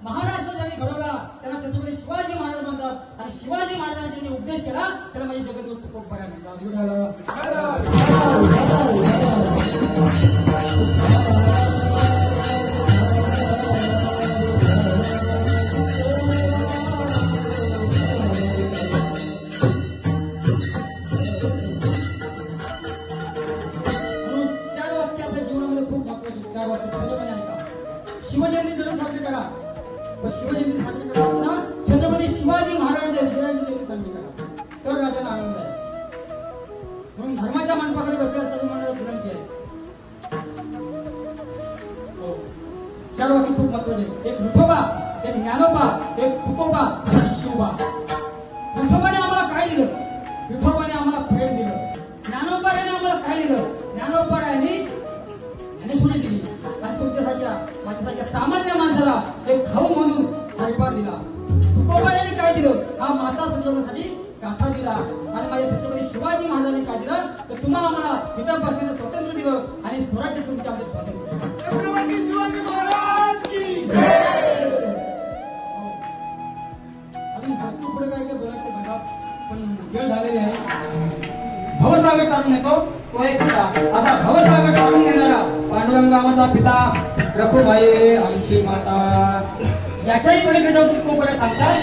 महाराष्ट्र ज्यांनी घडवला त्याला छत्रपती शिवाजी महाराज म्हणतात आणि शिवाजी महाराजांनी ज्यांनी उपदेश केला त्याला म्हणजे जगद्गुरु तुकोबराय म्हणतात। चार वाक्य आपल्या जीवनामध्ये खूप महत्वाचे, चार वाक्य पूर्णपणे ऐका। शिवजयंती जरूर साजरी करा, पण शिवजयंती साजरी करताना छत्रपती शिवाजी महाराजांच्या विजयाची जयंती साजरी करा, तर राजाला आनंद आहे। म्हणून धर्माच्या मानपाकडे बसले असताना मला विनंती आहे। चार वाक्य खूप महत्वाचे, एक विठोबा, एक ज्ञानोबा, एक तुकोबा आणि शिवबा। विठोबाने आम्हाला काय दिलं? विठोबाने आम्हाला प्रेम दिलं। ज्ञानोबाने आम्हाला काय दिलं? ज्ञानोबाने ज्ञानेश्वरी दिली आणि तुमच्यासारख्या माझ्यासारख्या सामान्य माणसाला एक खाऊ म्हणून हरिपाठ दिला। तुकोबाने काय दिलं? हा माता सुधारण्यासाठी गाथा दिला आणि माझ्या छत्रपती शिवाजी महाराजांनी काय दिलं? तर तुम्हाला आम्हाला इथं बसण्याचं स्वातंत्र्य दिलं आणि स्वराज्य तुमचे आपले स्वातंत्र्य। छत्रपती शिवाजी महाराज की जय। अजून भरपूर पुढे काय काय बोलायचं बघा, पण वेळ झालेली आहे। भवसागर काढून येतो तो एक पिता, असा भवसागर काढून येणारा पांडुरंग आमचा पिता, रखुमाई आमची माता, याच्याही पलीकडे जाऊन तुकोबराय सांगतात।